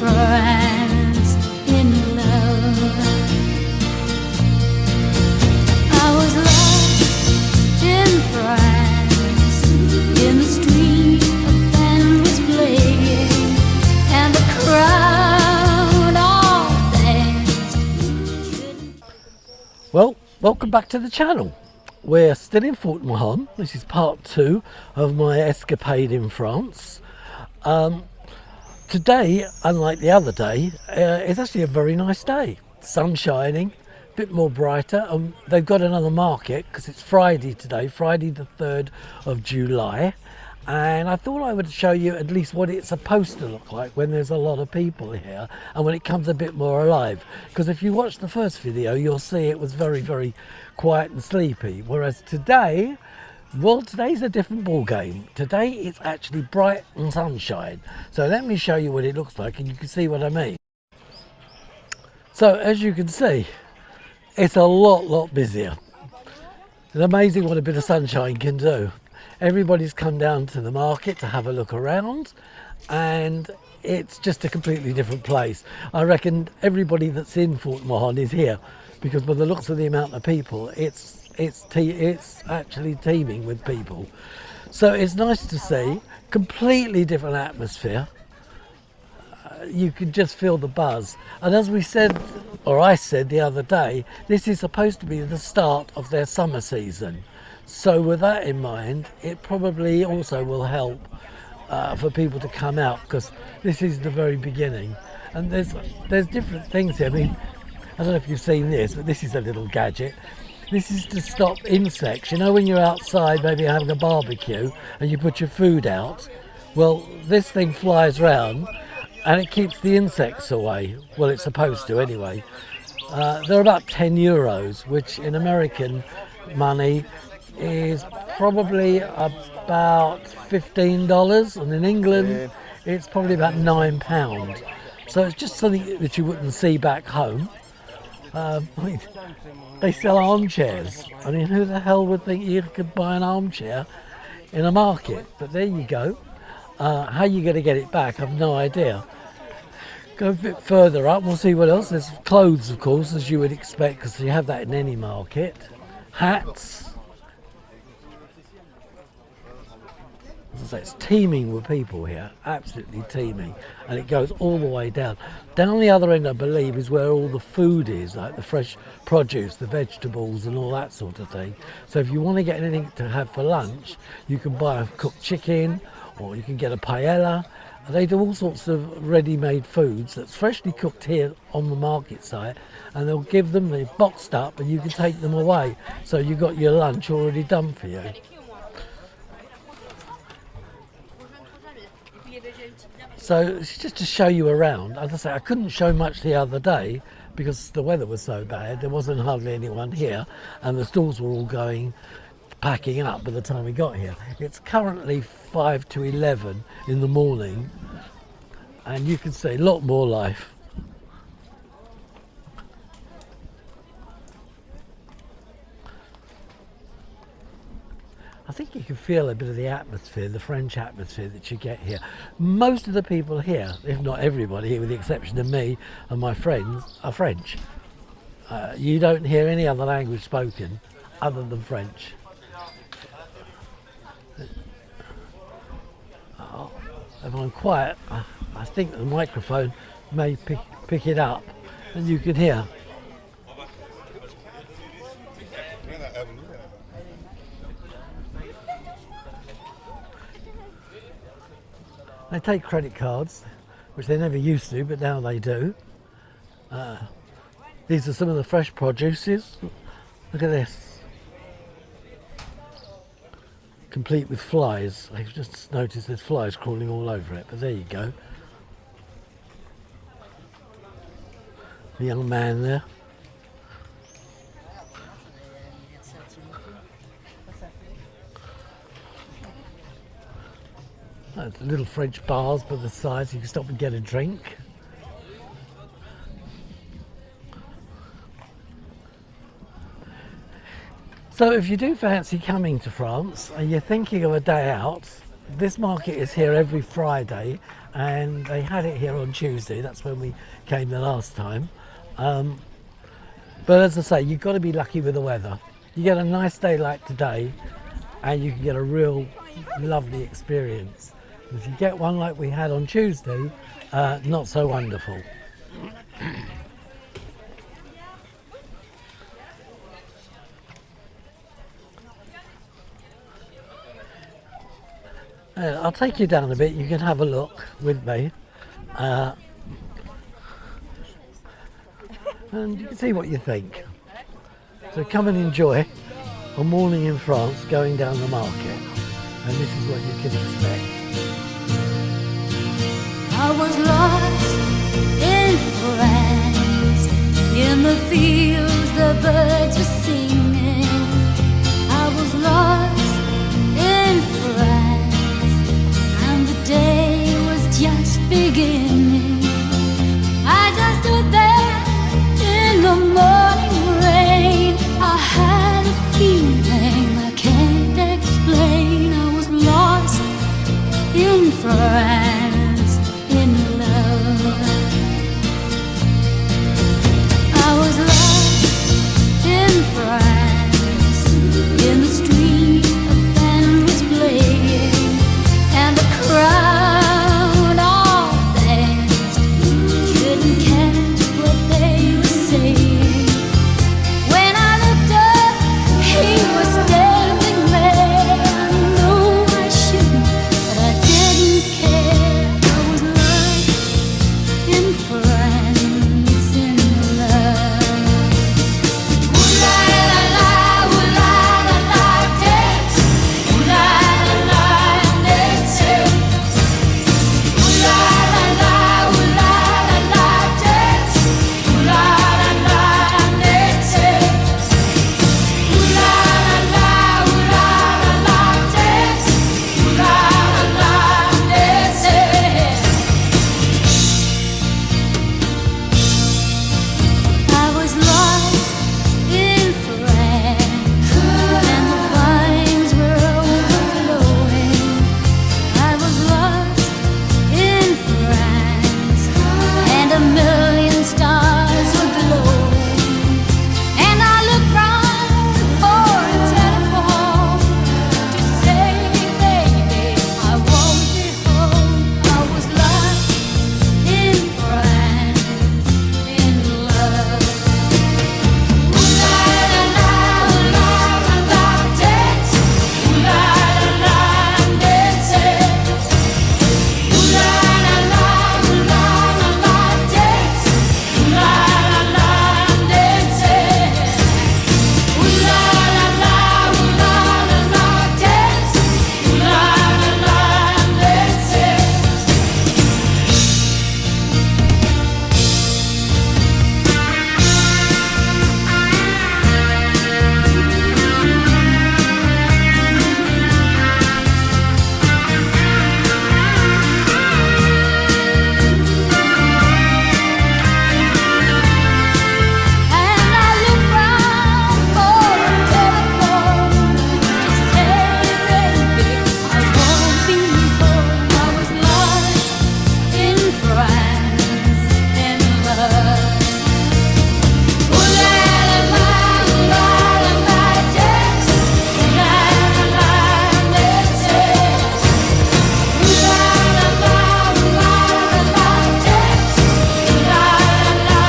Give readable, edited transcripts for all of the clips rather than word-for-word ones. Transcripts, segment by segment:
France in love. I was lost in France. In the street a band was playing, and the crowd all danced. Well, welcome back to the channel. We're still in Fort-Mahon. This is part 2 of my escapade in France. Today, unlike the other day, it's actually a very nice day. Sun shining, a bit more brighter. They've got another market because it's Friday today, Friday the 3rd of July. And I thought I would show you at least what it's supposed to look like when there's a lot of people here and when it comes a bit more alive. Because if you watch the first video, you'll see it was very, very quiet and sleepy. Whereas today, well, today's a different ball game. Today it's actually bright and sunshine. So let me show you what it looks like and you can see what I mean. So as you can see, it's a lot busier. It's amazing what a bit of sunshine can do. Everybody's come down to the market to have a look around, and it's just a completely different place. I reckon everybody that's in Fort-Mahon is here because by the looks of the amount of people, it's actually teeming with people. So it's nice to see, completely different atmosphere. You can just feel the buzz. And as we said, or I said the other day, this is supposed to be the start of their summer season. So with that in mind, it probably also will help for people to come out because this is the very beginning. And there's different things here. I mean, I don't know if you've seen this, but this is a little gadget. This is to stop insects. You know when you're outside maybe having a barbecue and you put your food out? Well, this thing flies round and it keeps the insects away. Well, it's supposed to anyway. They're about 10 euros, which in American money is probably about $15, and in England it's probably about £9. So it's just something that you wouldn't see back home. I mean, they sell armchairs. I mean, who the hell would think you could buy an armchair in a market? But there you go. How you're going to get it back, I've no idea. Go a bit further up, we'll see what else. There's clothes, of course, as you would expect, because you have that in any market. Hats. As I say, it's teeming with people here, absolutely teeming, and it goes all the way down. Down the other end, I believe, is where all the food is, like the fresh produce, the vegetables and all that sort of thing. So if you want to get anything to have for lunch, you can buy a cooked chicken, or you can get a paella. They do all sorts of ready-made foods that's freshly cooked here on the market site, and they'll give them, they're boxed up, and you can take them away. So you've got your lunch already done for you. So it's just to show you around. As I say, I couldn't show much the other day because the weather was so bad. There wasn't hardly anyone here, and the stalls were all packing up by the time we got here. It's currently 5 to 11 in the morning, and you can see a lot more life. I think you can feel a bit of the atmosphere, the French atmosphere that you get here. Most of the people here, if not everybody, with the exception of me and my friends, are French. You don't hear any other language spoken other than French. If I'm quiet, I think the microphone may pick it up and you can hear. They take credit cards, which they never used to, but now they do. These are some of the fresh produces. Look at this. Complete with flies. I've just noticed there's flies crawling all over it, but there you go. The young man there. There's little French bars by the side so you can stop and get a drink. So if you do fancy coming to France and you're thinking of a day out, this market is here every Friday and they had it here on Tuesday. That's when we came the last time. But as I say, you've got to be lucky with the weather. You get a nice day like today and you can get a real lovely experience. If you get one like we had on Tuesday, not so wonderful. I'll take you down a bit, you can have a look with me. And you can see what you think. So come and enjoy a morning in France going down the market. And this is what you can expect. I was lost in France, in the fields the birds were singing. I was lost in France, and the day was just beginning. I just stood there in the morning rain. I had a feeling I can't explain. I was lost in France, in love. I was lost in France, in the street a band was playing, and the crowd all danced. Couldn't catch what they were saying. When I looked up, he was standing there. I knew I shouldn't, but I didn't care. I was lost in France, in love. Ooh la la la, ooh la la la, dance. Ooh la la la, dance. Ooh la la la, ooh la la la, dance. Ooh la la la, dance. Ooh la la la, ooh la la la, dance. Ooh la la la, dance. I was lost in France, and the vines were overflowing. I was lost in France, and a million stars were glowing. And I looked round for a telephone to say, baby, I won't be home. I was lost in France, in love. Ooh la la la, ooh la la la, dance. Ooh la la la, dance. Ooh la la la, ooh la la la, dance. Ooh la la la, dance. Ooh la la la, ooh la la la, dance. Ooh la la la, dance. And I looked round for a telephone to say, baby, I won't be home. I was lost in France, in love. Ooh la la la, ooh la la la, dance. Ooh la la la, dance. Ooh la la la, ooh la la la, dance. Ooh la la la,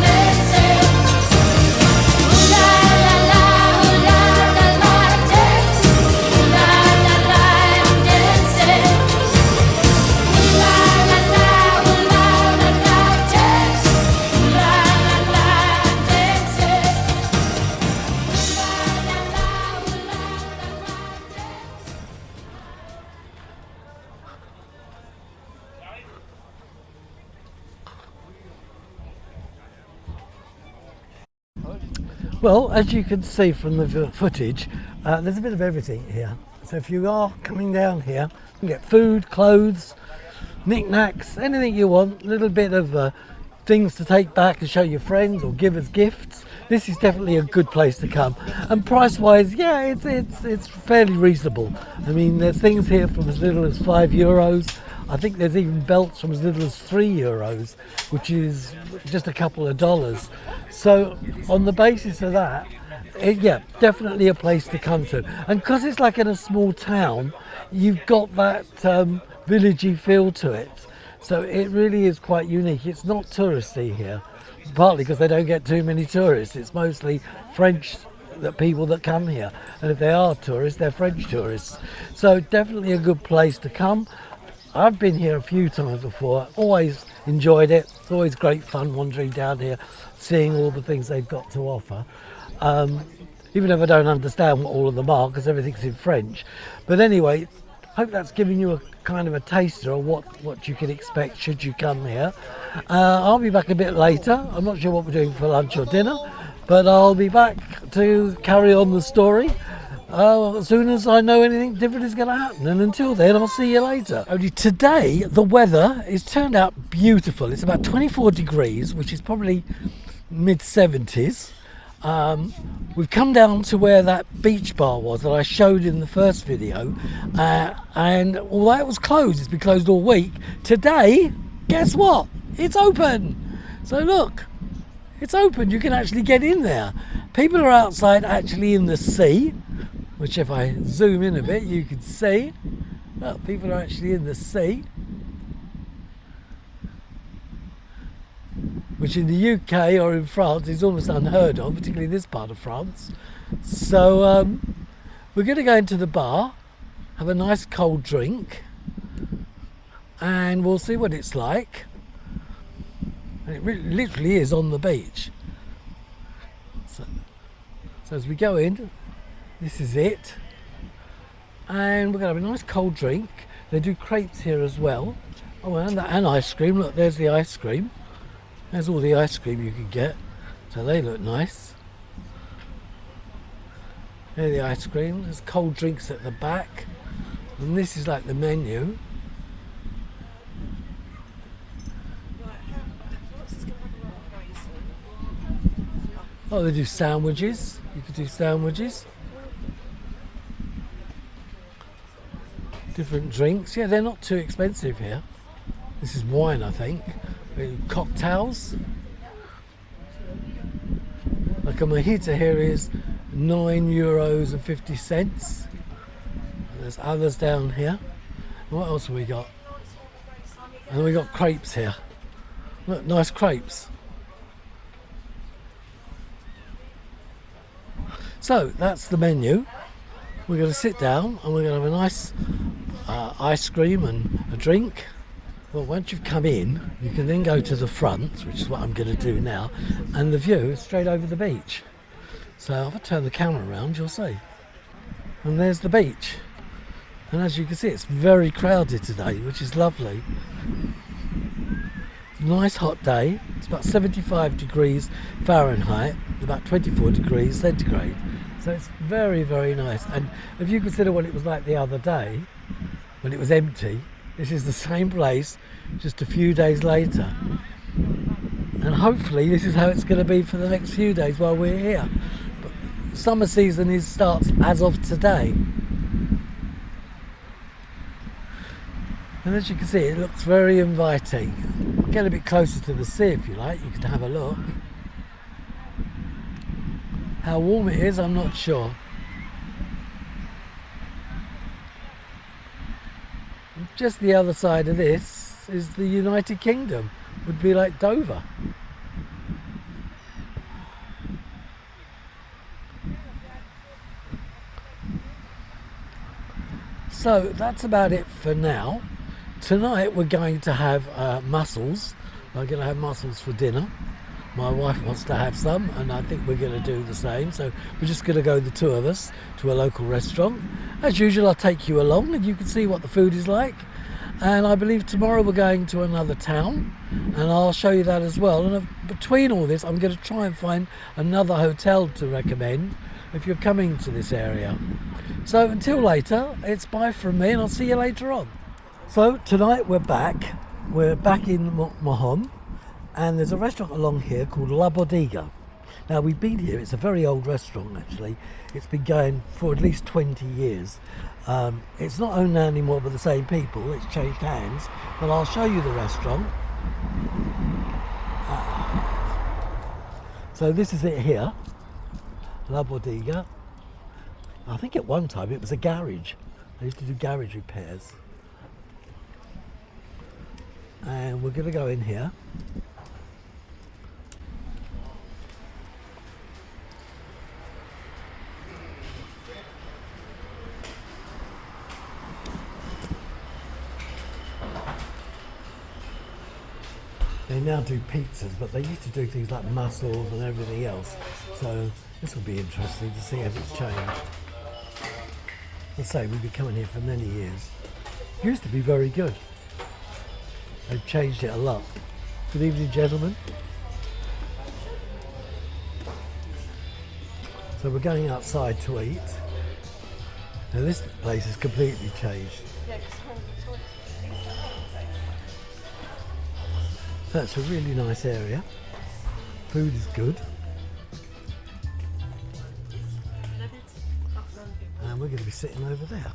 dance. Ooh la la la, ooh la la la, dance. Ooh la la la, dance. Ooh la la la, ooh la la la, dance. Ooh la la la, Well, as you can see from the footage, there's a bit of everything here. So if you are coming down here, you can get food, clothes, knickknacks, anything you want, a little bit of things to take back and show your friends or give as gifts. This is definitely a good place to come. And price-wise, yeah, it's fairly reasonable. I mean, there's things here from as little as €5 I think there's even belts from as little as €3, which is just a couple of dollars. So on the basis of that, yeah, definitely a place to come to. And because it's like in a small town, you've got that villagey feel to it. So it really is quite unique. It's not touristy here, partly because they don't get too many tourists. It's mostly French people that come here. And if they are tourists, they're French tourists. So definitely a good place to come. I've been here a few times before, always enjoyed it. It's always great fun wandering down here, seeing all the things they've got to offer. Even if I don't understand what all of them are, because everything's in French. But anyway, hope that's given you a kind of a taster of what you can expect should you come here. I'll be back a bit later. I'm not sure what we're doing for lunch or dinner, but I'll be back to carry on the story as soon as I know anything different is going to happen. And until then, I'll see you later. Only today, the weather has turned out beautiful. It's about 24 degrees, which is probably mid-70s. We've come down to where that beach bar was that I showed in the first video, and although it was closed, it's been closed all week, today, guess what? It's open. So look, it's open. You can actually get in there. People are outside actually in the sea, which if I zoom in a bit, you can see. Look, people are actually in the sea, which in the UK or in France is almost unheard of, particularly in this part of France. So we're going to go into the bar, have a nice cold drink, and we'll see what it's like. And it literally is on the beach. So as we go in, this is it. And we're going to have a nice cold drink. They do crepes here as well. Oh, and ice cream. Look, there's the ice cream. There's all the ice cream you can get, so they look nice. There's the ice cream, there's cold drinks at the back, and this is like the menu. Oh, they do sandwiches, you could do sandwiches. Different drinks, yeah, they're not too expensive here. This is wine, I think. Cocktails. Like a mojito here is €9.50. There's others down here. What else have we got? And we got crepes here. Look, nice crepes. So that's the menu. We're going to sit down and we're going to have a nice ice cream and a drink. Well, once you've come in, you can then go to the front, which is what I'm going to do now, and the view is straight over the beach. So if I turn the camera around, you'll see. And there's the beach. And as you can see, it's very crowded today, which is lovely. Nice hot day. It's about 75 degrees Fahrenheit, about 24 degrees centigrade. So it's very, very nice. And if you consider what it was like the other day, when it was empty, this is the same place just a few days later. And hopefully this is how it's going to be for the next few days while we're here. But summer season starts as of today. And as you can see, it looks very inviting. Get a bit closer to the sea if you like, you can have a look. How warm it is, I'm not sure. Just the other side of this is the United Kingdom, would be like Dover. So that's about it for now. Tonight we're going to have mussels. We're going to have mussels for dinner. My wife wants to have some, and I think we're going to do the same. So we're just going to go, the two of us, to a local restaurant. As usual, I'll take you along and you can see what the food is like. And I believe tomorrow we're going to another town, and I'll show you that as well. And between all this, I'm going to try and find another hotel to recommend if you're coming to this area. So until later, it's bye from me, and I'll see you later on. So tonight we're back in Fort-Mahon, and there's a restaurant along here called La Bodega. Now we've been here, it's a very old restaurant actually. It's been going for at least 20 years. It's not owned now anymore by the same people, it's changed hands, but I'll show you the restaurant. So this is it here, La Bodega. I think at one time it was a garage. They used to do garage repairs. And we're going to go in here. They now do pizzas, but they used to do things like mussels and everything else. So this will be interesting to see if it's changed. Let's say we've been coming here for many years. It used to be very good. They've changed it a lot. Good evening, gentlemen. So we're going outside to eat. Now this place has completely changed. So it's a really nice area. Food is good. And we're going to be sitting over there.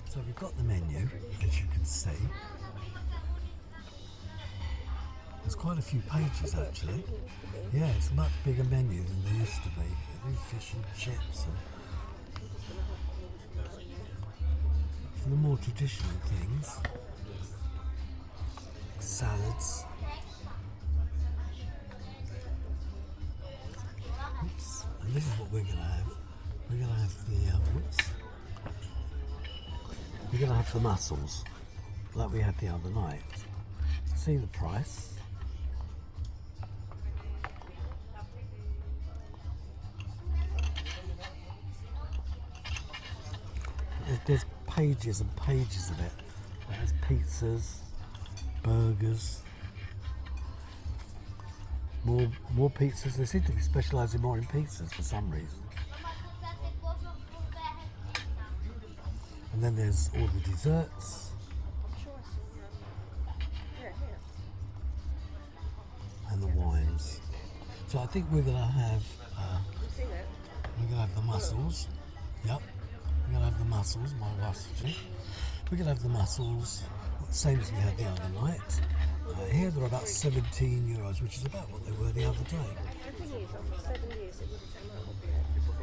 So we've got the menu, as you can see. There's quite a few pages actually. Yeah, it's a much bigger menu than there used to be. They do fish and chips and for the more traditional things. Salads. Oops. And this is what we're going to have. We're going to have the we're going to have the mussels like we had the other night. See the price. There's pages and pages of it. There's pizzas, burgers, more pizzas. They seem to be specialising more in pizzas for some reason. And then there's all the desserts. And the wines. So I think we're gonna have the mussels. Yep. We're gonna have the mussels, my wife's suggestion. We're gonna have the mussels, same as we had the other night. Here they're about €17, which is about what they were the other day.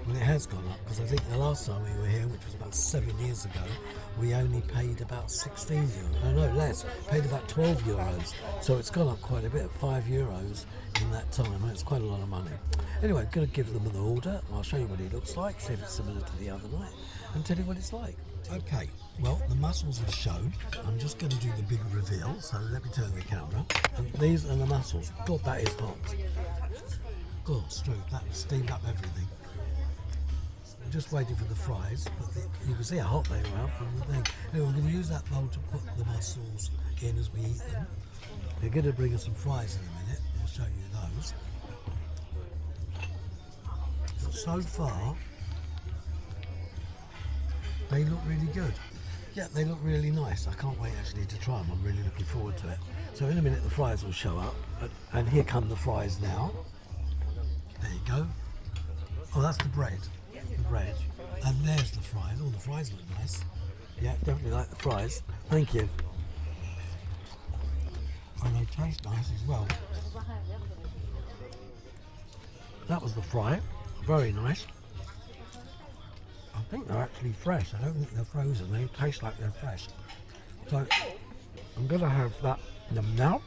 Well, it has gone up because I think the last time we were here, which was about 7 years ago, we only paid about €16. No, less. Paid about €12. So it's gone up quite a bit, €5 in that time. It's quite a lot of money. Anyway, I'm going to give them an order. I'll show you what it looks like, see if it's similar to the other night, and tell you what it's like. Okay, well, the mussels are shown. I'm just going to do the big reveal, so let me turn the camera. And these are the mussels. God, that is hot. God, Stu, that steamed up everything. I'm just waiting for the fries, but you can see how hot they are from the thing. Anyway, we're going to use that bowl to put the mussels in as we eat them. They're going to bring us some fries in a minute. I'll show you those. But so far, they look really good. Yeah, they look really nice. I can't wait actually to try them. I'm really looking forward to it. So in a minute the fries will show up. And here come the fries now. There you go. Oh, that's the bread. The bread. And there's the fries. Oh, the fries look nice. Yeah, definitely like the fries. Thank you. And they taste nice as well. That was the fry. Very nice. I think they're actually fresh. I don't think they're frozen. They taste like they're fresh. So I'm going to have that now,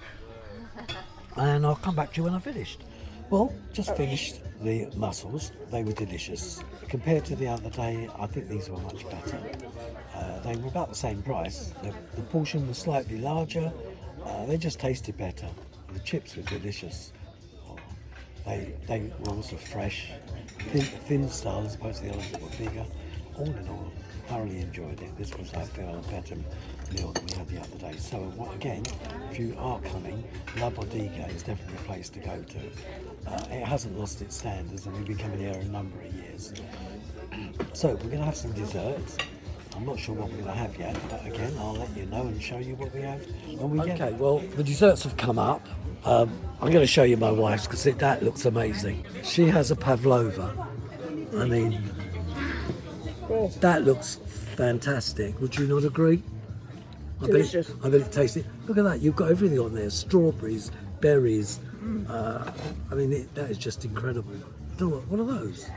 and I'll come back to you when I've finished. Well, just finished the mussels. They were delicious. Compared to the other day, I think these were much better. They were about the same price. The portion was slightly larger. They just tasted better. The chips were delicious. They were also fresh, thin style as opposed to the others that were bigger. All in all, thoroughly enjoyed it. This was, I feel, a better meal than we had the other day. So again, if you are coming, La Bodega is definitely a place to go to. It hasn't lost its standards, and we've been coming here a number of years. So we're going to have some desserts. I'm I'm not sure what we're going to have yet, but again, I'll let you know and show you what we have when we get it. Okay, well, the desserts have come up. I'm going to show you my wife's because that looks amazing. She has a pavlova. I mean, that looks fantastic. Would you not agree? Delicious. I bet it tastes it. Look at that. You've got everything on there. Strawberries, berries. I mean, that is just incredible. What are those?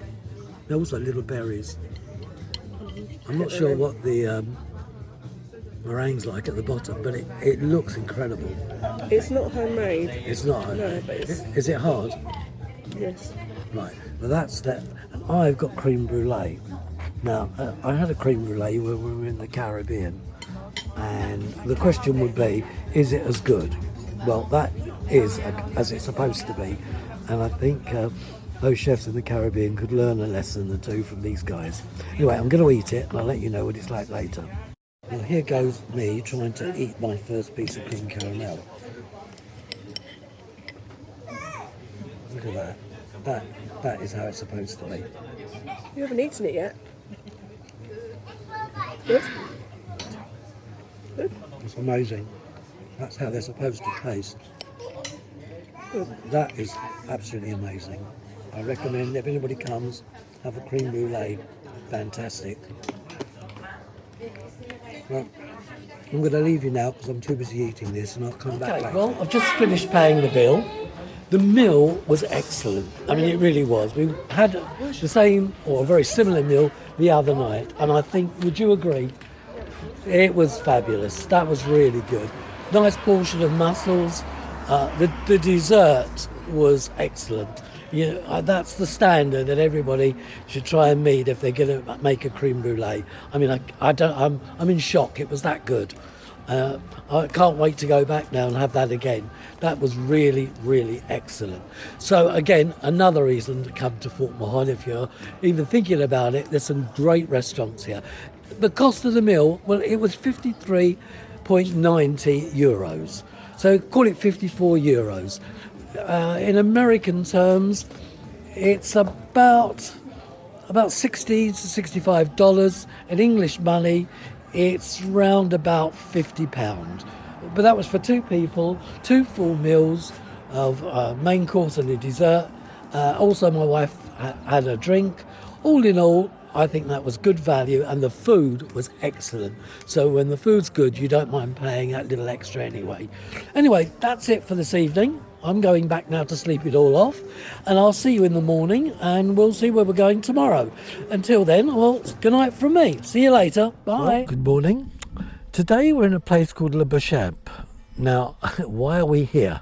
They're also little berries. I'm not sure what the meringue's like at the bottom, but it looks incredible. It's not homemade. It's not homemade. No, but it's... Is it hard? Yes. Right. Well, that's that. And I've got creme brulee. Now, I had a creme brulee when we were in the Caribbean, and the question would be, is it as good? Well, that is as it's supposed to be, and I think those chefs in the Caribbean could learn a lesson or two from these guys. Anyway, I'm going to eat it, and I'll let you know what it's like later. Well, here goes me trying to eat my first piece of cream caramel. Look at that. That is how it's supposed to be. You haven't eaten it yet. Good. Good. It's amazing. That's how they're supposed to taste. That is absolutely amazing. I recommend if anybody comes, have a creme brulee. Fantastic. Well, I'm going to leave you now because I'm too busy eating this, and I'll come back later. Well, I've just finished paying the bill. The meal was excellent. I mean, it really was. We had the same or a very similar meal the other night, and I think, would you agree? It was fabulous. That was really good. Nice portion of mussels. The dessert was excellent. That's the standard that everybody should try and meet if they're going to make a creme brulee. I mean, I'm in shock. It was that good. I can't wait to go back now and have that again. That was really, really excellent. So again, another reason to come to Fort-Mahon if you're even thinking about it. There's some great restaurants here. The cost of the meal, well, it was 53.90 euros. So call it 54 euros. In American terms, it's about $60 to $65. In English money, it's round about £50. But that was for two people, 2 full meals of main course and a dessert. Also, my wife had a drink. All in all, I think that was good value, and the food was excellent. So when the food's good, you don't mind paying that little extra anyway. Anyway, that's it for this evening. I'm going back now to sleep it all off, and I'll see you in the morning, and we'll see where we're going tomorrow. Until then, well, good night from me. See you later. Bye. Well, good morning. Today we're in a place called Le Bichamp. Now, why are we here?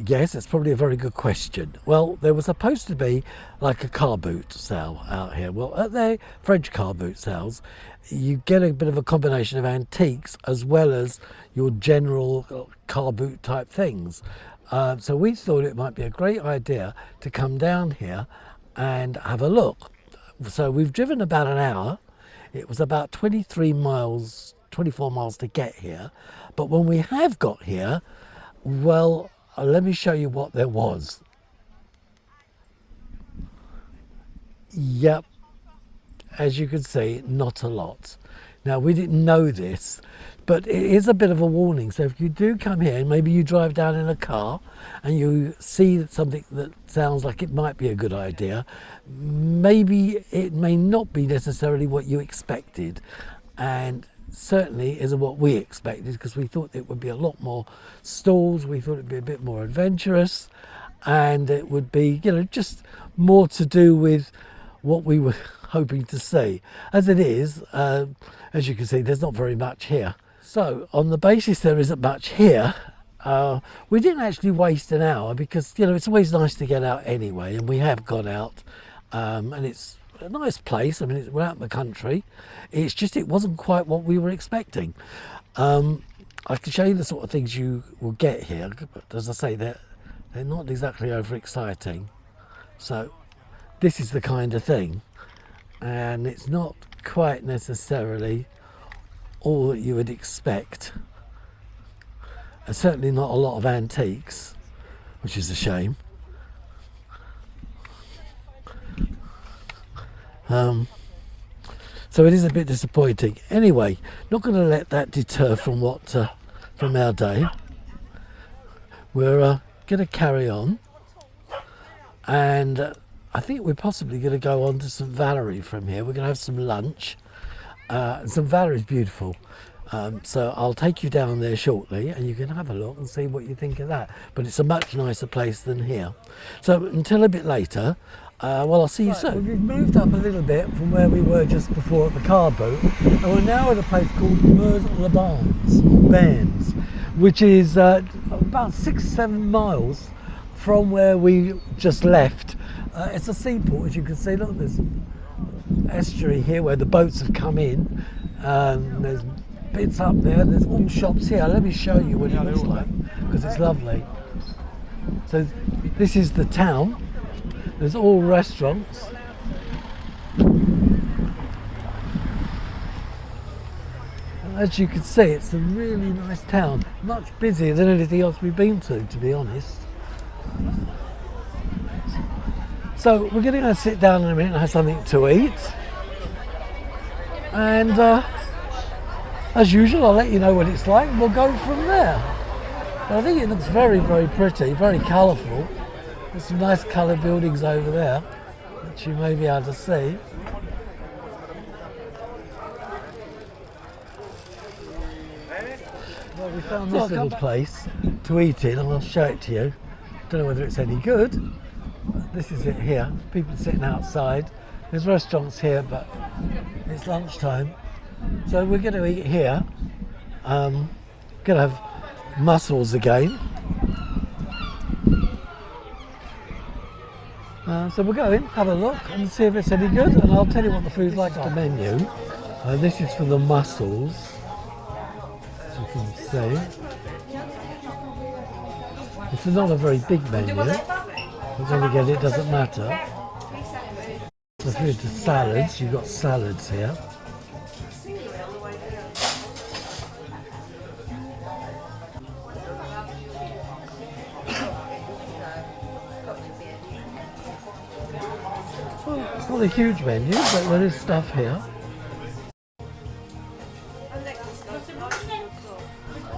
Yes, it's probably a very good question. Well, there was supposed to be like a car boot sale out here. Well, at the French car boot sales, you get a bit of a combination of antiques as well as your general car boot type things. So we thought it might be a great idea to come down here and have a look. So we've driven about an hour. It was about 24 miles to get here. But when we have got here, well, let me show you what there was. Yep, as you can see, not a lot. Now, we didn't know this, but it is a bit of a warning. So if you do come here, and maybe you drive down in a car and you see something that sounds like it might be a good idea, maybe it may not be necessarily what you expected. And certainly isn't what we expected, because we thought it would be a lot more stalls. We thought it'd be a bit more adventurous, and it would be, just more to do with what we were hoping to see. As it is, as you can see, there's not very much here. So on the basis there isn't much here, we didn't actually waste an hour, because it's always nice to get out anyway, and we have gone out, and it's a nice place. I mean, we're out in the country. It's just it wasn't quite what we were expecting. I can show you the sort of things you will get here, but as I say, they're not exactly overexciting. So this is the kind of thing, and it's not quite necessarily all that you would expect. And certainly not a lot of antiques, which is a shame. So it is a bit disappointing. Anyway, not going to let that deter from from our day. We're going to carry on, and I think we're possibly going to go on to St Valery from here. We're going to have some lunch. St Valery's beautiful, so I'll take you down there shortly, and you can have a look and see what you think of that. But it's a much nicer place than here. So until a bit later. Well, I'll see you soon. We've moved up a little bit from where we were just before at the car boot, and we're now at a place called Meuse-les-Bains, which is about 6-7 miles from where we just left. It's a seaport, as you can see. Look, there's estuary here where the boats have come in. There's bits up there. There's all shops here. Let me show you what it looks like, because it's lovely. So this is the town. There's all restaurants. As you can see, it's a really nice town. Much busier than anything else we've been to be honest. So we're going to go sit down in a minute and have something to eat. And as usual, I'll let you know what it's like and we'll go from there. But I think it looks very, very pretty, very colourful. There's some nice coloured buildings over there, which you may be able to see. Well, we found this little place to eat in, and I'll show it to you. Don't know whether it's any good. This is it here. People sitting outside. There's restaurants here, but it's lunchtime. So we're going to eat here. Going to have mussels again. So we'll go in, have a look and see if it's any good, and I'll tell you what the food's like on the menu. This is for the mussels, as you can see. It's not a very big menu, but then again it doesn't matter. So if you're into salads, you've got salads here. It's not a huge menu, but there is stuff here.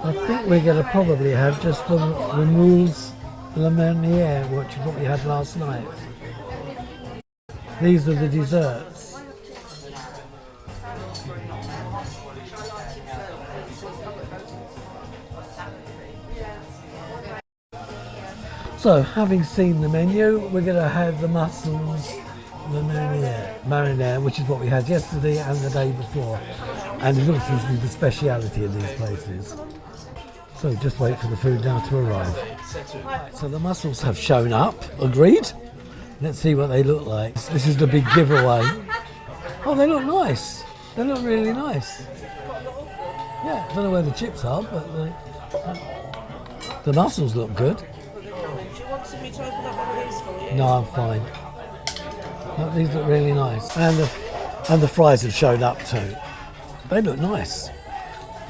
I think we're going to probably have just the moules le meunier, which is what we had last night. These are the desserts. So, having seen the menu, we're going to have the mussels le marinara, which is what we had yesterday and the day before. And it's obviously the speciality of these places. So just wait for the food now to arrive. Right, so the mussels have shown up, agreed. Let's see what they look like. This is the big giveaway. Oh, they look nice. They look really nice. Yeah, I don't know where the chips are, but the mussels look good. Do you want me to open up one of these for you? No, I'm fine. Look, these look really nice. And the fries have shown up too. They look nice.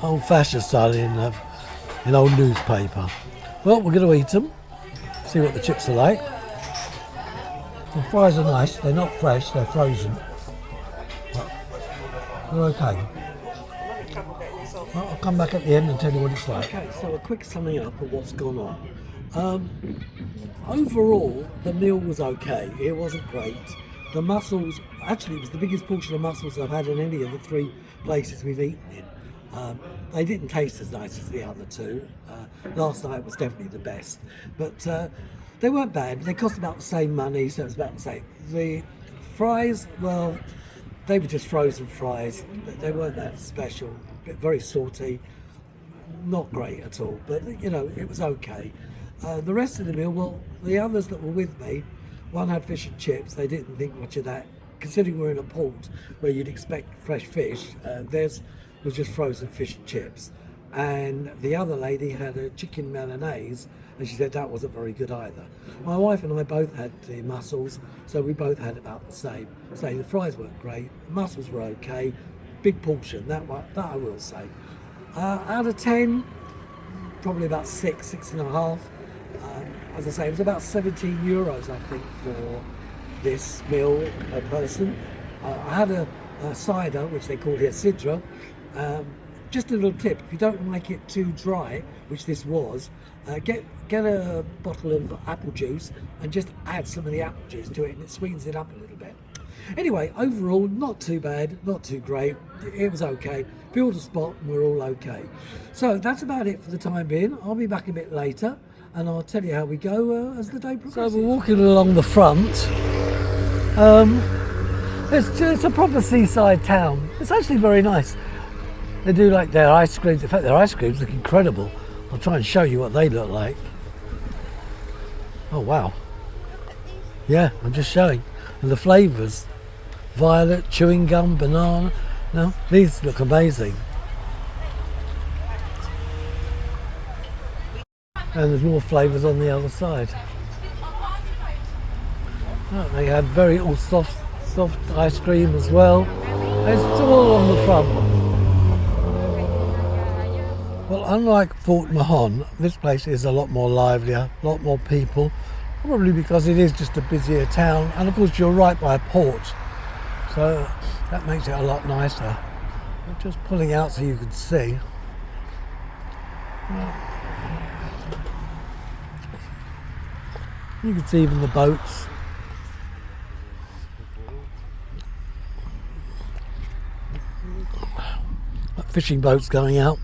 Old-fashioned style in old newspaper. Well, we're going to eat them. See what the chips are like. The fries are nice. They're not fresh. They're frozen. But they're okay. Well, I'll come back at the end and tell you what it's like. Okay, so a quick summing up of what's gone on. Overall, the meal was okay. It wasn't great. The mussels, actually it was the biggest portion of mussels I've had in any of the 3 places we've eaten in. They didn't taste as nice as the other 2. Last night was definitely the best. But they weren't bad. They cost about the same money, so it was about the same. The fries, well, they were just frozen fries. They weren't that special. Very salty. Not great at all, but you know, it was okay. The rest of the meal, well, the others that were with me, one had fish and chips. They didn't think much of that. Considering we're in a port where you'd expect fresh fish, theirs was just frozen fish and chips. And the other lady had a chicken mayonnaise, and she said that wasn't very good either. My wife and I both had the mussels, so we both had about the same. So the fries weren't great, the mussels were okay, big portion, that I will say. Out of 10, probably about 6.5. As I say, it was about 17 euros, I think, for this meal per person. I had a cider, which they call here sidra. Just a little tip: if you don't like it too dry, which this was, get a bottle of apple juice and just add some of the apple juice to it, and it sweetens it up a little bit. Anyway, overall, not too bad, not too great. It was okay. Filled a spot, and we're all okay. So that's about it for the time being. I'll be back a bit later, and I'll tell you how we go as the day progresses. So we're walking along the front. It's a proper seaside town. It's actually very nice. They do like their ice creams. In fact, their ice creams look incredible. I'll try and show you what they look like. Oh wow. Yeah, I'm just showing. And the flavours. Violet, chewing gum, banana. No, these look amazing. And there's more flavours on the other side. Oh, they have all soft ice cream as well. It's all on the front. Well, unlike Fort-Mahon, this place is a lot more livelier, a lot more people, probably because it is just a busier town, and of course you're right by a port, so that makes it a lot nicer. I'm just pulling out so you can see. You can see even the boats. Fishing boats going out.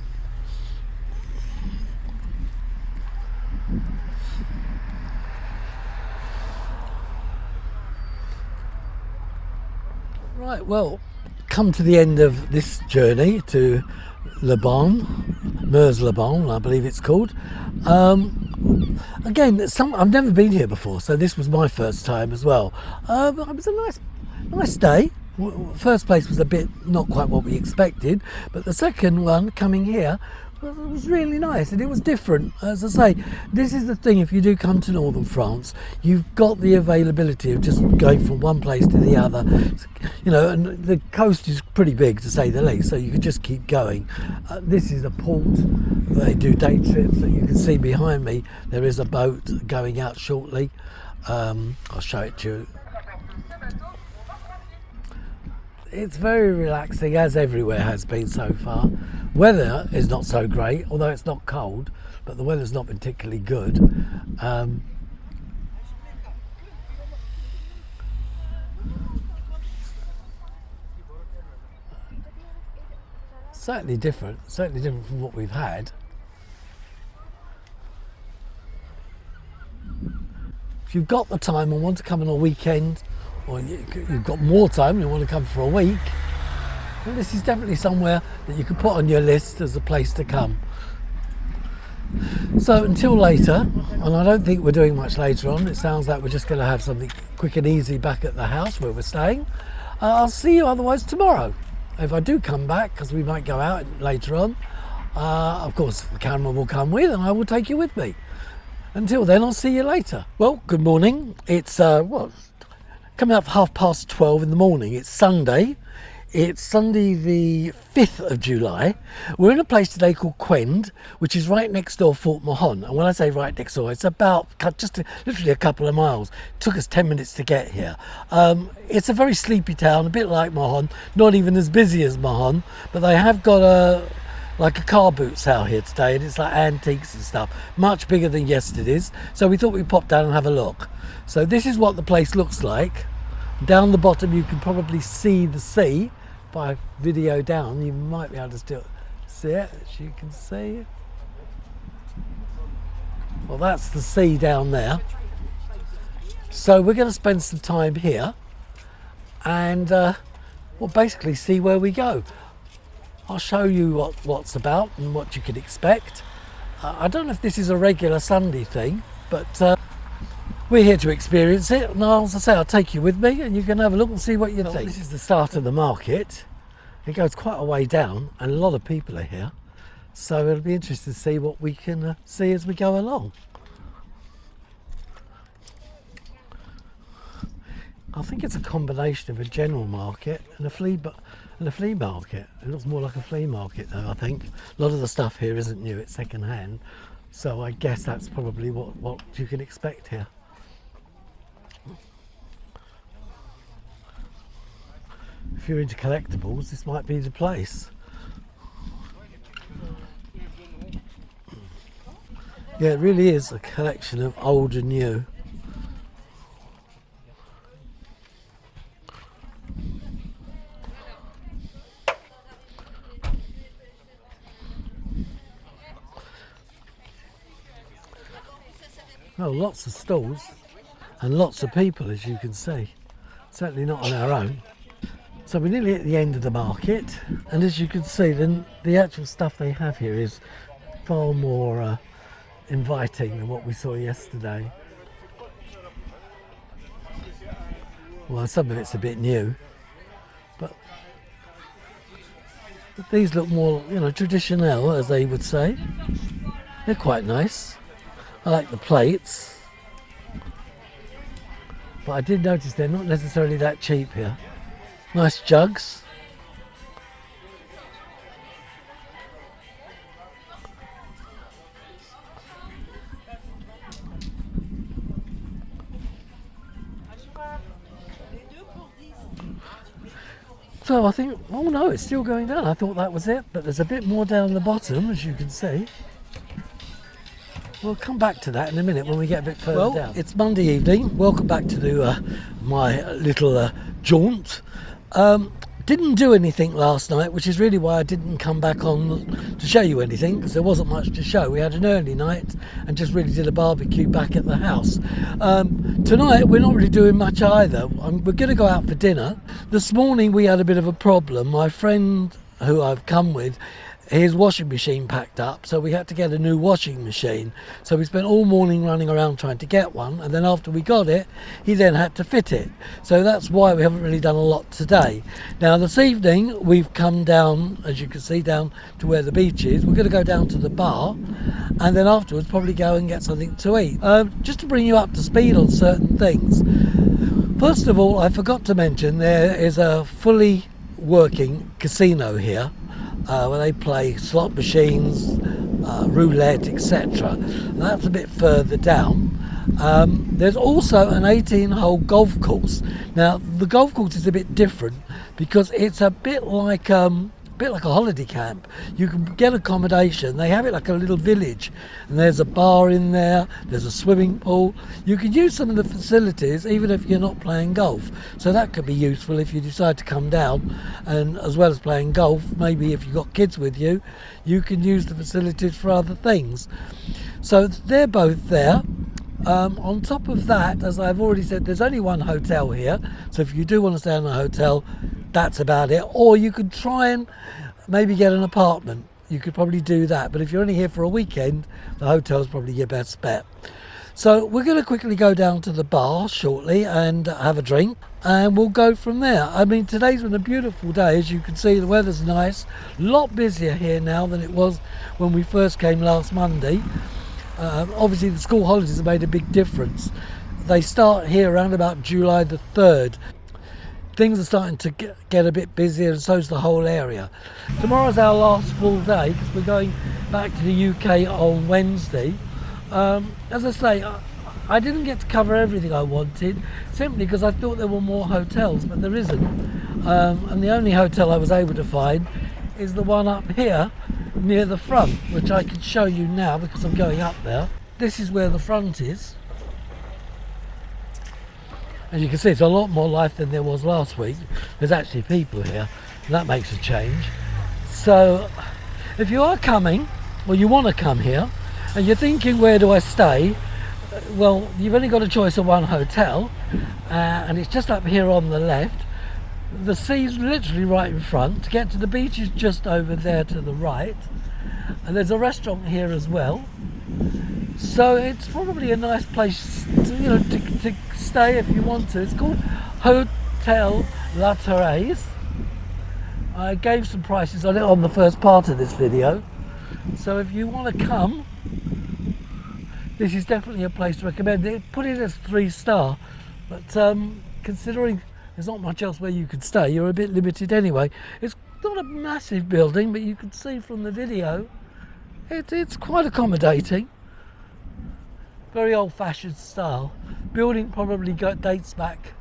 Right, well, come to the end of this journey to Le Bon, Meuse-le-Bon, I believe it's called. Again, I've never been here before, so this was my first time as well. It was a nice day. First place was a bit not quite what we expected, but the second one coming here was really nice, and it was different. As I say, this is the thing: if you do come to northern France, you've got the availability of just going from one place to the other. You know, and the coast is pretty big, to say the least, so you could just keep going. This is a port. They do day trips that you can see behind me. There is a boat going out shortly. I'll show it to you. It's very relaxing, as everywhere has been so far. Weather is not so great, although it's not cold, but the weather's not particularly good. Certainly different from what we've had. If you've got the time and want to come on a weekend, or you've got more time and you want to come for a week, well, this is definitely somewhere that you can put on your list as a place to come. So until later, and I don't think we're doing much later on, it sounds like we're just going to have something quick and easy back at the house where we're staying. I'll see you otherwise tomorrow. If I do come back, because we might go out later on, of course the camera will come with and I will take you with me. Until then, I'll see you later. Well, good morning. It's coming up 12:30 in the morning. It's Sunday. It's Sunday the 5th of July. We're in a place today called Quend, which is right next door Fort-Mahon. And when I say right next door, it's about just literally a couple of miles. It took us 10 minutes to get here. It's a very sleepy town, a bit like Mahon, not even as busy as Mahon, but they have got a car boot sale here today, and it's like antiques and stuff, much bigger than yesterday's. So we thought we'd pop down and have a look. So this is what the place looks like. Down the bottom you can probably see the sea. By video down, you might be able to still see it, as you can see. Well, that's the sea down there. So we're going to spend some time here and we'll basically see where we go. I'll show you what's about and what you can expect. I don't know if this is a regular Sunday thing, but we're here to experience it, and as I say, I'll take you with me and you can have a look and see what you think. This is the start of the market. It goes quite a way down and a lot of people are here, so it'll be interesting to see what we can see as we go along. I think it's a combination of a general market and a flea market. It looks more like a flea market though, I think. A lot of the stuff here isn't new, it's second hand, so I guess that's probably what you can expect here. if you're into collectibles, this might be the place. Yeah, it really is a collection of old and new. Oh, lots of stalls and lots of people, as you can see. Certainly not on our own. So we're nearly at the end of the market, and as you can see, then the actual stuff they have here is far more inviting than what we saw yesterday. Well, some of it's a bit new, but these look more, you know, traditional, as they would say. They're quite nice. I like the plates, but I did notice they're not necessarily that cheap here. Nice jugs. So I think, oh no, it's still going down. I thought that was it, but there's a bit more down the bottom, as you can see. We'll come back to that in a minute when we get a bit further down. It's Monday evening. Welcome back to my little jaunt. Didn't do anything last night, which is really why I didn't come back on to show you anything, because there wasn't much to show. We had an early night and just really did a barbecue back at the house. Tonight we're not really doing much either. We're going to go out for dinner. This morning we had a bit of a problem. My friend who I've come with, his washing machine packed up, so we had to get a new washing machine. So we spent all morning running around trying to get one, and then after we got it, he then had to fit it. So that's why we haven't really done a lot today. Now this evening we've come down, as you can see, down to where the beach is. We're going to go down to the bar, and then afterwards probably go and get something to eat. Just to bring you up to speed on certain things. First of all, I forgot to mention there is a fully working casino here, where they play slot machines, roulette, etc. That's a bit further down. There's also an 18-hole golf course. Now the golf course is a bit different because it's a bit like a holiday camp. You can get accommodation. They have it like a little village, and there's a bar in there, there's a swimming pool. You can use some of the facilities even if you're not playing golf, so that could be useful if you decide to come down. And as well as playing golf, maybe if you've got kids with you, you can use the facilities for other things. So they're both there. On top of that, as I've already said, there's only one hotel here, so if you do want to stay in a hotel, that's about it. Or you could try and maybe get an apartment. You could probably do that, but if you're only here for a weekend, the hotel's probably your best bet. So we're going to quickly go down to the bar shortly and have a drink, and we'll go from there. I mean, today's been a beautiful day. As you can see, the weather's nice. A lot busier here now than it was when we first came last Monday. Obviously the school holidays have made a big difference. They start here around about July the 3rd. Things are starting to get a bit busier, and so's the whole area. Tomorrow's our last full day because we're going back to the UK on Wednesday. As I say, I didn't get to cover everything I wanted, simply because I thought there were more hotels, but there isn't. And the only hotel I was able to find is the one up here near the front, which I can show you now because I'm going up there. This is where the front is. As you can see, it's a lot more life than there was last week. There's actually people here, and that makes a change. So if you are coming, or you want to come here, and you're thinking, where do I stay? Well, you've only got a choice of one hotel, and it's just up here on the left. The sea's literally right in front. To get to the beach is just over there to the right, and there's a restaurant here as well. So it's probably a nice place to stay if you want to. It's called Hotel La Thérèse. I gave some prices on it on the first part of this video, so if you want to come, this is definitely a place to recommend. They put it as 3-star, but considering there's not much else where you could stay, you're a bit limited anyway. It's not a massive building, but you can see from the video it's quite accommodating. Very old-fashioned style. Building probably dates back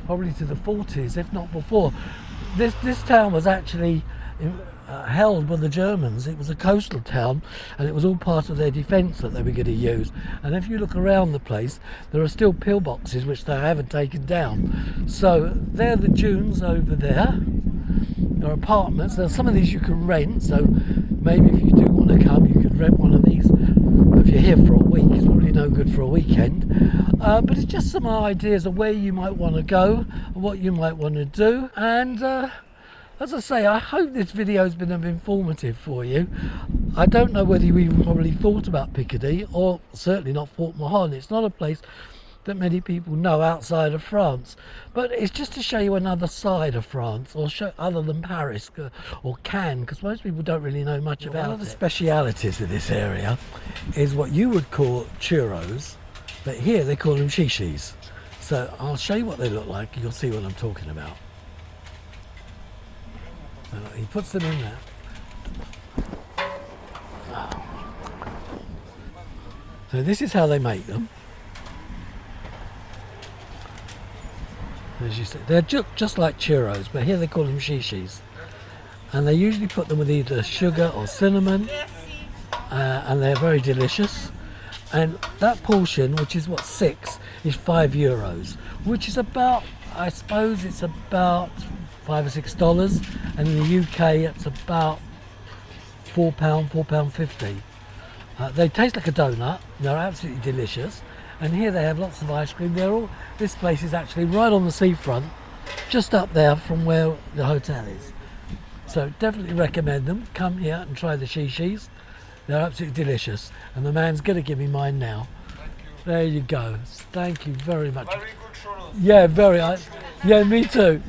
probably to the 40s, if not before. This town was actually held by the Germans. It was a coastal town, and it was all part of their defence that they were going to use. And if you look around the place, there are still pillboxes which they haven't taken down. So they're the dunes over there. There are apartments. There's some of these you can rent, so maybe if you do want to come, you could rent one of these. If you're here for a week, it's probably no good for a weekend. But it's just some ideas of where you might want to go, and what you might want to do. And as I say, I hope this video has been informative for you. I don't know whether you even probably thought about Picardi, or certainly not Fort-Mahon. It's not a place that many people know outside of France, but it's just to show you another side of France, or show other than Paris or Cannes, because most people don't really know much about it. One of the specialities of this area is what you would call churros, but here they call them shishis. So I'll show you what they look like, you'll see what I'm talking about. He puts them in there. So this is how they make them. As you see, they're just like churros, but here they call them shishis. And they usually put them with either sugar or cinnamon, and they're very delicious. And that portion, which is what, 6, is €5, which is about, I suppose it's about $5 or $6, and in the UK it's about £4.50. They taste like a donut. They're absolutely delicious. And here they have lots of ice cream. This place is actually right on the seafront, just up there from where the hotel is. So definitely recommend them. Come here and try the shishis. They're absolutely delicious. And the man's going to give me mine now. There you go. Thank you very much. Very good churros. Yeah, very. Yeah, me too.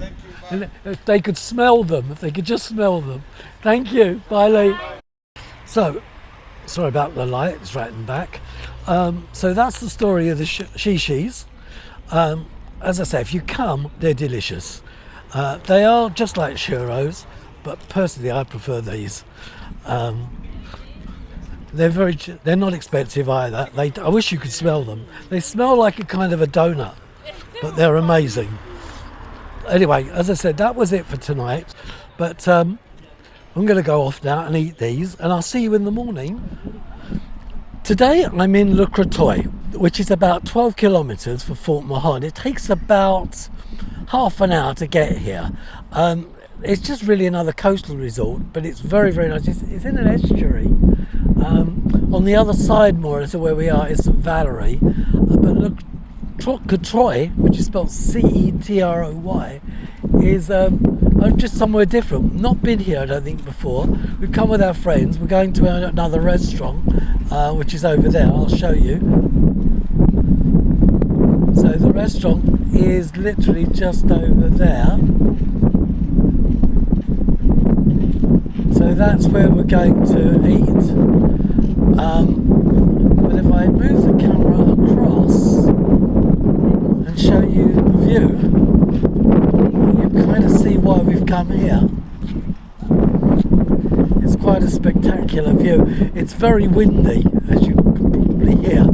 And if they could smell them, if they could just smell them. Thank you. Bye, Lee. So, sorry about the light. It's right in the back. So that's the story of the shishis. As I say, if you come, they're delicious. They are just like churros, but personally I prefer these. They're not expensive either. I wish you could smell them. They smell like a kind of a donut, but they're amazing. Anyway, as I said, that was it for tonight. But I'm going to go off now and eat these, and I'll see you in the morning. Today I'm in Le Crotoy, which is about 12 kilometres from Fort-Mahon. It takes about half an hour to get here. It's just really another coastal resort, but it's very, very nice. It's in an estuary. On the other side, more or less, of where we are, is St Valerie. But Le Crotoy, which is spelled C-E-T-R-O-Y, is just somewhere different. Not been here, I don't think, before. We've come with our friends. We're going to another restaurant, which is over there. I'll show you. So the restaurant is literally just over there. So that's where we're going to eat. But if I move the camera across and show you the view, you kind of see why we've come here. It's quite a spectacular view. It's very windy, as you can probably hear.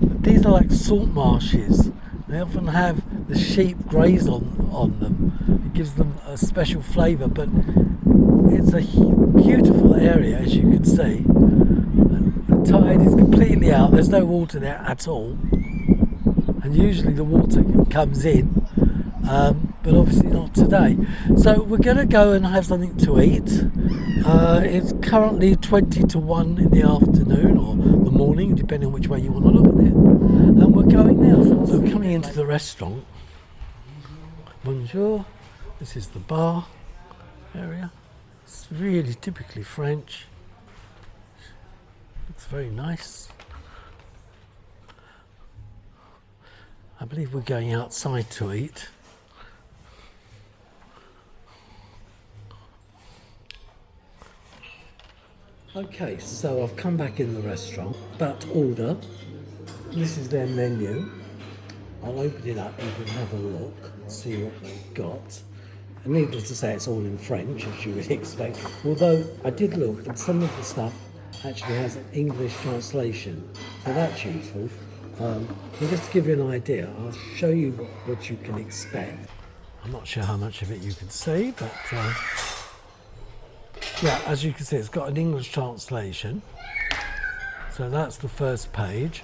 But these are like salt marshes. They often have the sheep graze on them. It gives them a special flavour, but it's a beautiful area, as you can see. The tide is completely out. There's no water there at all. And usually the water comes in, but obviously not today. So we're going to go and have something to eat. It's currently 20 to 1 in the afternoon, or the morning, depending on which way you want to look at it. And we're going now. So we're coming into the restaurant. Bonjour. This is the bar area. It's really typically French. Looks very nice. I believe we're going outside to eat. Okay, so I've come back in the restaurant, but order. This is their menu. I'll open it up, you can have a look, see what they've got. And needless to say, it's all in French, as you would expect. Although I did look, and some of the stuff actually has an English translation, so that's useful. And just to give you an idea, I'll show you what you can expect. I'm not sure how much of it you can see, but yeah, as you can see, it's got an English translation. So that's the first page.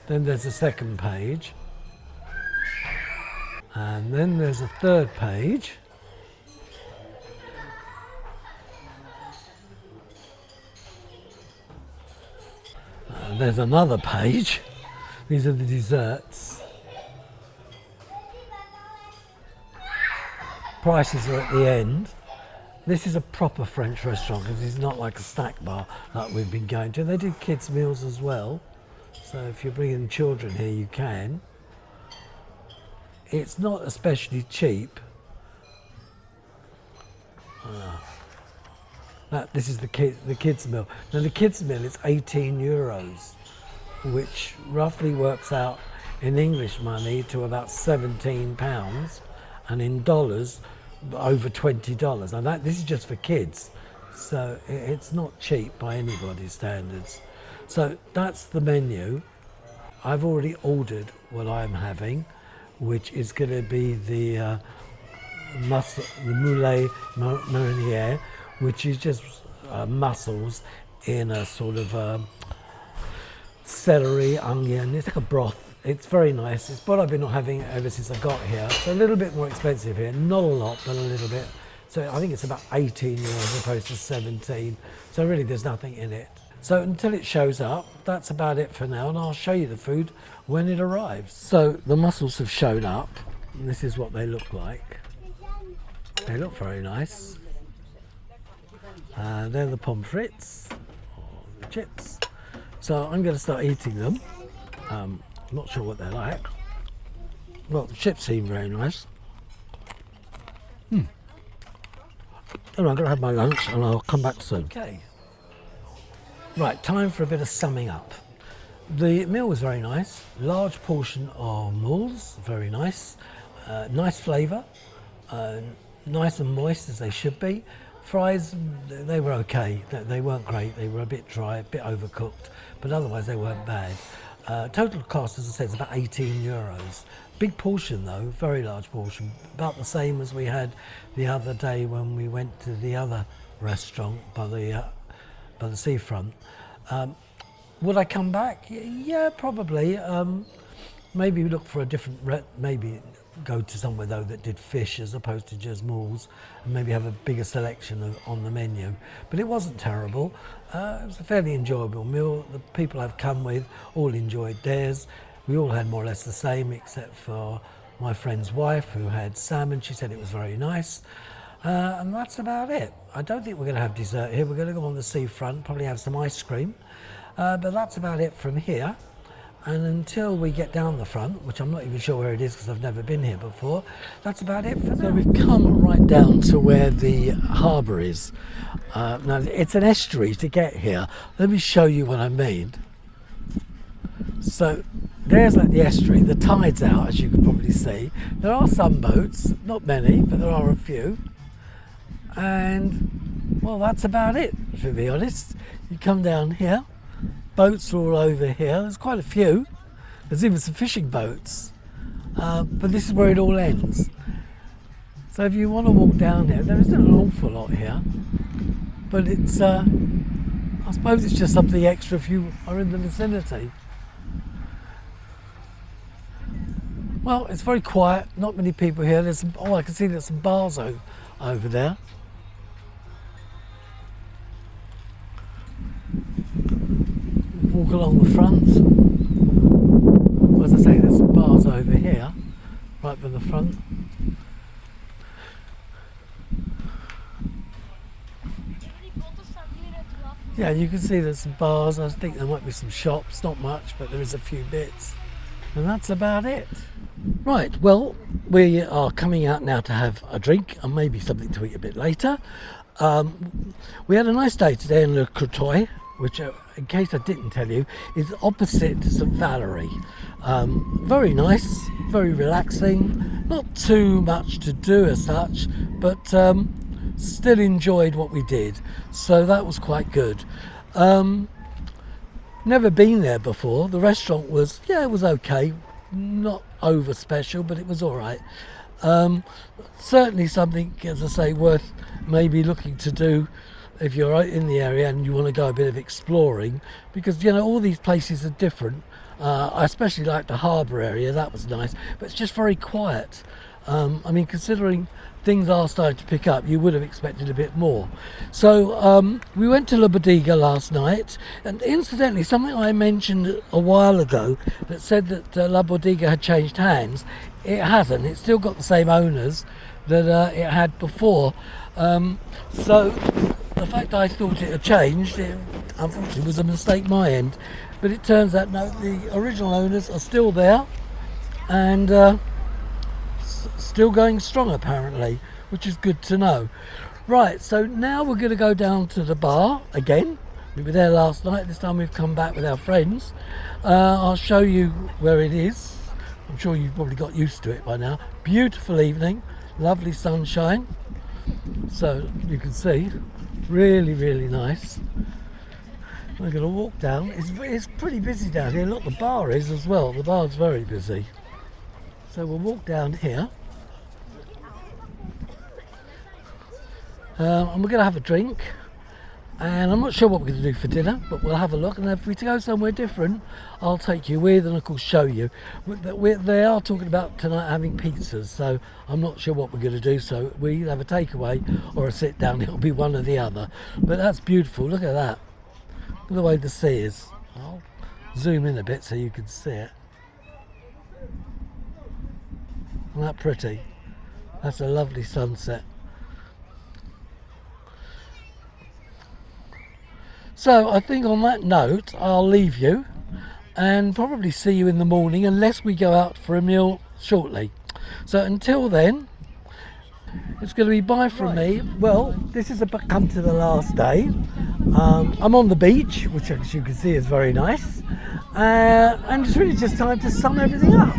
Then there's a second page. And then there's a third page. And there's another page. These are the desserts. Prices are at the end. This is a proper French restaurant because it's not like a snack bar like we've been going to. They do kids' meals as well. So if you're bringing children here, you can. It's not especially cheap. This is the kids' meal. Now the kids' meal is 18 euros, which roughly works out in English money to about 17 pounds, and in dollars over $20. Now this is just for kids, so it's not cheap by anybody's standards. So that's the menu. I've already ordered what I'm having, which is going to be the moulet mariniere, which is just mussels in a sort of celery, onion. It's like a broth. It's very nice. It's what I've been having ever since I got here. It's a little bit more expensive here. Not a lot, but a little bit. So I think it's about 18 euros as opposed to 17. So really there's nothing in it. So until it shows up, that's about it for now, and I'll show you the food when it arrives. So the mussels have shown up, and this is what they look like. They look very nice. They're the pommes frites, or the chips. So I'm going to start eating them. I'm not sure what they're like. Well, the chips seem very nice. Anyway, I'm going to have my lunch and I'll come back soon. Okay. Right, time for a bit of summing up. The meal was very nice. Large portion of moules, very nice. Nice flavour. Nice and moist as they should be. Fries, they were okay. They weren't great. They were a bit dry, a bit overcooked, but otherwise they weren't bad. Total cost, as I said, is about 18 euros. Big portion though, very large portion. About the same as we had the other day when we went to the other restaurant by the seafront. Would I come back? Yeah, probably. Maybe look for a different, maybe go to somewhere though that did fish as opposed to just moules, and maybe have a bigger selection on the menu. But it wasn't terrible. It was a fairly enjoyable meal. The people I've come with all enjoyed theirs. We all had more or less the same, except for my friend's wife who had salmon. She said it was very nice. And that's about it. I don't think we're going to have dessert here. We're going to go on the seafront, probably have some ice cream. But that's about it from here. And until we get down the front, which I'm not even sure where it is because I've never been here before, that's about it for now. So we've come right down to where the harbour is. Now, it's an estuary to get here. Let me show you what I mean. So there's like the estuary. The tide's out, as you can probably see. There are some boats, not many, but there are a few. And, well, that's about it, to be honest. You come down here. Boats are all over here. There's quite a few. There's even some fishing boats. But this is where it all ends. So if you want to walk down here, there isn't an awful lot here. But it's, I suppose it's just something extra if you are in the vicinity. Well, it's very quiet. Not many people here. There's some, I can see there's some bars over there. Walk along the front. Well, as I say, there's some bars over here, right by the front. Yeah, you can see there's some bars. I think there might be some shops, not much, but there is a few bits. And that's about it. Right, well, we are coming out now to have a drink and maybe something to eat a bit later. We had a nice day today in Le Courtois, which, in case I didn't tell you, is opposite St Valerie. Very nice, very relaxing, not too much to do as such, but still enjoyed what we did, so that was quite good. Never been there before. The restaurant was, yeah, it was okay. Not over special, but it was all right. Certainly something, as I say, worth maybe looking to do if you're out in the area and you want to go a bit of exploring, because you know all these places are different. I especially like the harbour area, that was nice, but it's just very quiet. I mean, considering things are starting to pick up, you would have expected a bit more. So we went to La Bodega last night, and incidentally, something I mentioned a while ago that said that La Bodega had changed hands, it hasn't. It's still got the same owners that it had before. So the fact I thought it had changed, it unfortunately was a mistake my end. But it turns out no, the original owners are still there and still going strong apparently, which is good to know. Right, so now we're going to go down to the bar again. We were there last night. This time we've come back with our friends. I'll show you where it is. I'm sure you've probably got used to it by now. Beautiful evening, lovely sunshine. So you can see, really, really nice. We're going to walk down. It's pretty busy down here. Look, the bar is as well. The bar's very busy. So we'll walk down here. And we're going to have a drink. And I'm not sure what we're going to do for dinner, but we'll have a look. And if we go somewhere different, I'll take you with and of course show you. They are talking about tonight having pizzas, so I'm not sure what we're going to do. So we either have a takeaway or a sit down. It'll be one or the other. But that's beautiful. Look at that. Look at the way the sea is. I'll zoom in a bit so you can see it. Isn't that pretty? That's a lovely sunset. So I think on that note, I'll leave you and probably see you in the morning unless we go out for a meal shortly. So until then, it's going to be bye from me. Well, this has come to the last day. I'm on the beach, which as you can see is very nice. And it's really just time to sum everything up.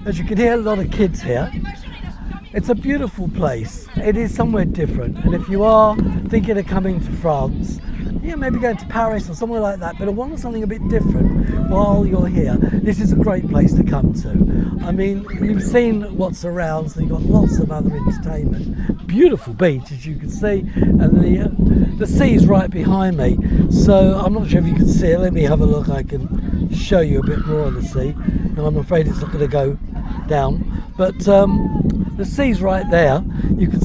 As you can hear, a lot of kids here. It's a beautiful place. It is somewhere different. And if you are thinking of coming to France, yeah, maybe going to Paris or somewhere like that, but I want something a bit different while you're here, this is a great place to come to. I mean, you've seen what's around, so you've got lots of other entertainment. Beautiful beach, as you can see, and the sea's right behind me. So I'm not sure if you can see it. Let me have a look. I can show you a bit more of the sea. And I'm afraid it's not going to go down, but the sea's right there. You can.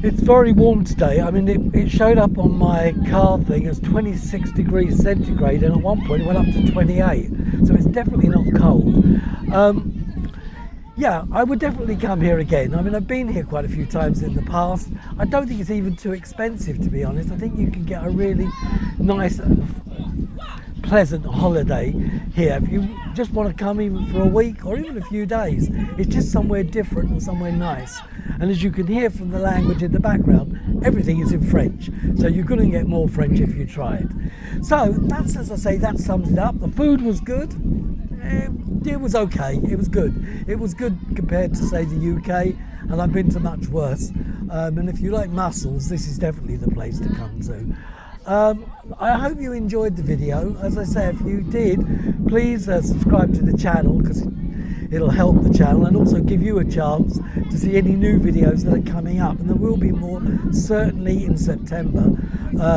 It's very warm today. I mean, it showed up on my car thing as 26 degrees centigrade, and at one point it went up to 28. So it's definitely not cold. Yeah, I would definitely come here again. I mean, I've been here quite a few times in the past. I don't think it's even too expensive, to be honest. I think you can get a really nice, pleasant holiday here if you just want to come even for a week or even a few days. It's just somewhere different and somewhere nice. And as you can hear from the language in the background, everything is in French. So you're going to get more French if you try it. So that's, as I say, that sums it up. The food was good. It was okay. It was good. It was good compared to, say, the UK, and I've been to much worse. And if you like mussels, this is definitely the place to come to. I hope you enjoyed the video. As I say, if you did, please subscribe to the channel, because it'll help the channel and also give you a chance to see any new videos that are coming up, and there will be more certainly in September.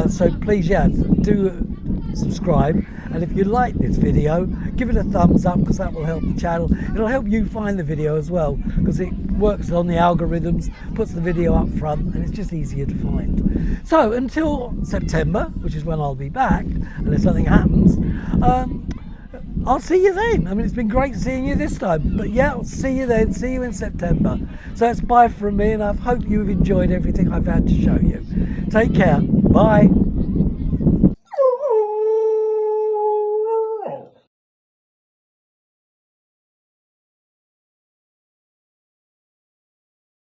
So please, yeah, do subscribe, and if you like this video, give it a thumbs up, because that will help the channel. It'll help you find the video as well, because it works on the algorithms, puts the video up front, and it's just easier to find. So until September, which is when I'll be back, unless something happens, I'll see you then. I mean, it's been great seeing you this time, but yeah, I'll see you then. See you in September. So it's bye from me, and I hope you've enjoyed everything I've had to show you. Take care. Bye.